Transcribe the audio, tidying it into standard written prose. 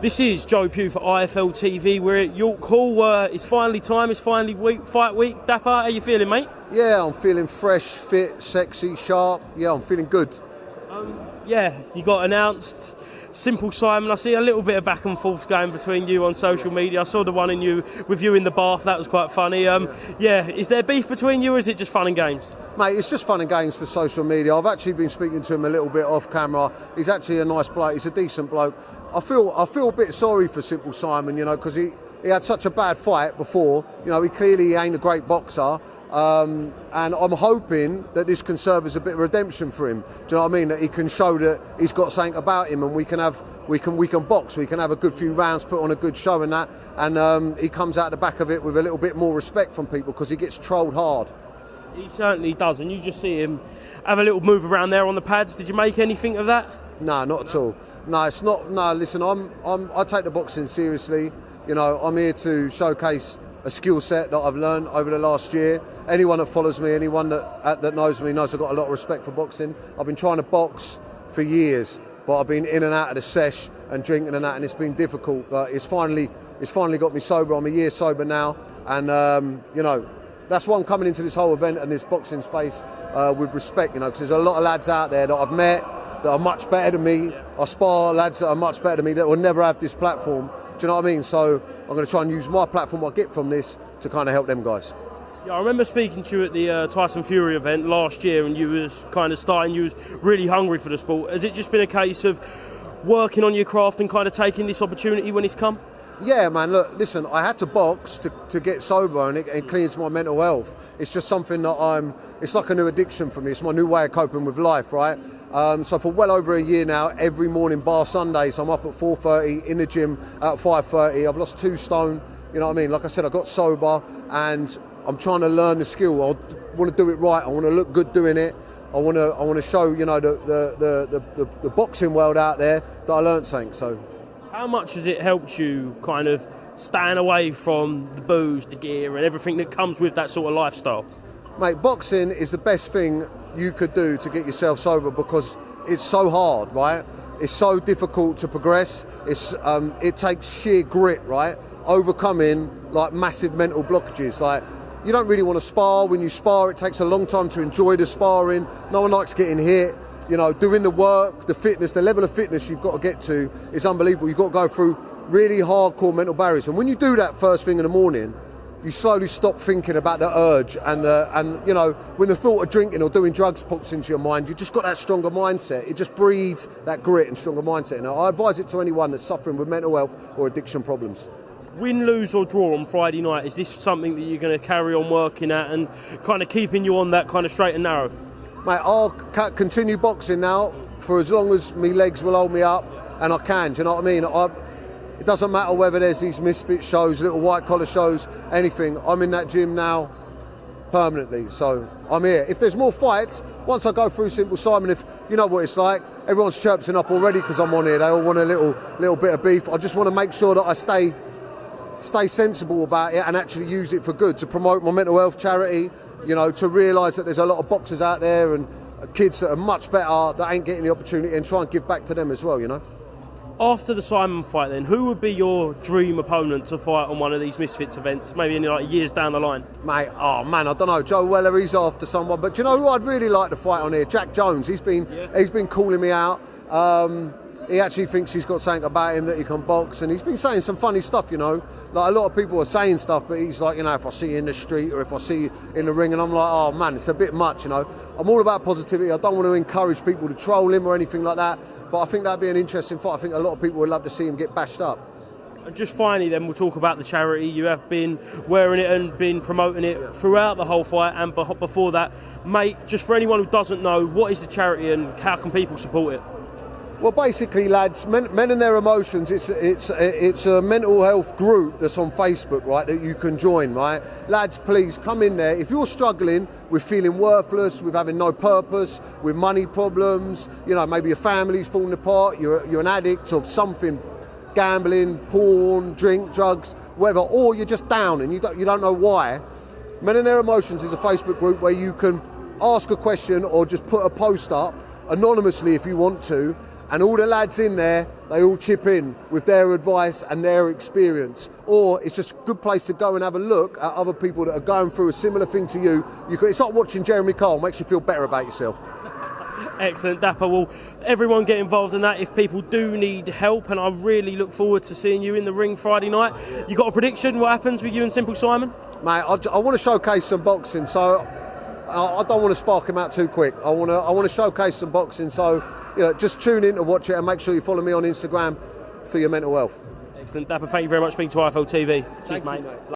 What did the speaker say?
This is Joe Pugh for IFL TV. We're at York Hall. It's finally time. It's finally fight week. Dapper, how you feeling, mate? Yeah, I'm feeling fresh, fit, sexy, sharp. Yeah, I'm feeling good. Yeah, you got announced. Simple Simon. I see a little bit of back and forth going between you on social media. I saw the one with you in the bath. That was quite funny. Yeah, is there beef between you, or is it just fun and games? Mate, it's just fun and games for social media. I've actually been speaking to him a little bit off camera. He's actually a nice bloke. He's a decent bloke. I feel a bit sorry for Simple Simon, you know, because he had such a bad fight before. You know, he clearly ain't a great boxer. And I'm hoping that this can serve as a bit of redemption for him. Do you know what I mean? That he can show that he's got something about him, and we can box. We can have a good few rounds, put on a good show, and that. And he comes out the back of it with a little bit more respect from people because he gets trolled hard. He certainly does, and you just see him have a little move around there on the pads. Did you make anything of that? No, not at all. No, it's not. No, listen, I take the boxing seriously. You know, I'm here to showcase a skill set that I've learned over the last year. Anyone that follows me, anyone that knows me knows I've got a lot of respect for boxing. I've been trying to box for years, but I've been in and out of the sesh and drinking and that, and it's been difficult. But it's finally got me sober. I'm a year sober now, and you know, that's why I'm coming into this whole event and this boxing space with respect. You know, because there's a lot of lads out there that I've met that are much better than me. I spar lads that are much better than me that will never have this platform. Do you know what I mean? So I'm going to try and use my platform, what I get from this, to kind of help them guys. Yeah, I remember speaking to you at the Tyson Fury event last year, and you was kind of starting, you was really hungry for the sport. Has it just been a case of working on your craft and kind of taking this opportunity when it's come? Yeah, man, look, listen, I had to box to get sober, and it cleans my mental health. It's just something that it's like a new addiction for me. It's my new way of coping with life, right? So for well over a year now, every morning, bar Sundays, I'm up at 4:30 in the gym at 5:30. I've lost 2 stone, you know what I mean? Like I said, I got sober, and I'm trying to learn the skill. I want to do it right. I want to look good doing it. I want to show, you know, the boxing world out there that I learned something, so. How much has it helped you kind of staying away from the booze, the gear and everything that comes with that sort of lifestyle? Mate, boxing is the best thing you could do to get yourself sober because it's so hard, right? It's so difficult to progress. It takes sheer grit, right? Overcoming like massive mental blockages. Like, you don't really want to spar. When you spar, it takes a long time to enjoy the sparring. No one likes getting hit. You know, doing the work, the fitness, the level of fitness you've got to get to is unbelievable. You've got to go through really hardcore mental barriers. And when you do that first thing in the morning, you slowly stop thinking about the urge and you know, when the thought of drinking or doing drugs pops into your mind, you just got that stronger mindset. It just breeds that grit and stronger mindset. And I advise it to anyone that's suffering with mental health or addiction problems. Win, lose or draw on Friday night, is this something that you're going to carry on working at and kind of keeping you on that kind of straight and narrow? Mate, I'll continue boxing now for as long as my legs will hold me up, and I can, do you know what I mean? It doesn't matter whether there's these misfit shows, little white collar shows, anything. I'm in that gym now permanently, so I'm here. If there's more fights, once I go through Simple Simon, if you know what it's like, everyone's chirping up already because I'm on here. They all want a little bit of beef. I just want to make sure that I stay sensible about it and actually use it for good, to promote my mental health charity, you know, to realise that there's a lot of boxers out there and kids that are much better that ain't getting the opportunity, and try and give back to them as well, you know. After the Simon fight then, who would be your dream opponent to fight on one of these Misfits events, maybe in like years down the line? Mate, oh man, I don't know, Joe Weller, he's after someone, but do you know who I'd really like to fight on here? Jack Jones. He's been calling me out. He actually thinks he's got something about him that he can box, and he's been saying some funny stuff, you know. Like, a lot of people are saying stuff, but he's like, you know, if I see you in the street or if I see you in the ring, and I'm like, oh man, it's a bit much, you know. I'm all about positivity. I don't want to encourage people to troll him or anything like that, but I think that'd be an interesting fight. I think a lot of people would love to see him get bashed up. And just finally then, we'll talk about the charity. You have been wearing it and been promoting it throughout the whole fight and before that. Mate, just for anyone who doesn't know, what is the charity and how can people support it? Well, basically, lads, Men and Their Emotions, it's a mental health group that's on Facebook, right, that you can join, right? Lads, please come in there. If you're struggling with feeling worthless, with having no purpose, with money problems, you know, maybe your family's falling apart, you're an addict of something, gambling, porn, drink, drugs, whatever, or you're just down and you don't know why, Men and Their Emotions is a Facebook group where you can ask a question or just put a post up anonymously if you want to, And all the lads in there, they all chip in with their advice and their experience. Or it's just a good place to go and have a look at other people that are going through a similar thing to you. It's like watching Jeremy Kyle, makes you feel better about yourself. Excellent, Dapper. Well, everyone get involved in that if people do need help, and I really look forward to seeing you in the ring Friday night. You got a prediction what happens with you and Simple Simon? Mate, I want to showcase some boxing, so I don't want to spark him out too quick. I want to showcase some boxing, so just tune in to watch it and make sure you follow me on Instagram for your mental health. Excellent, Dapper. Thank you very much for being to IFL TV. Cheers, Thank mate. You, mate.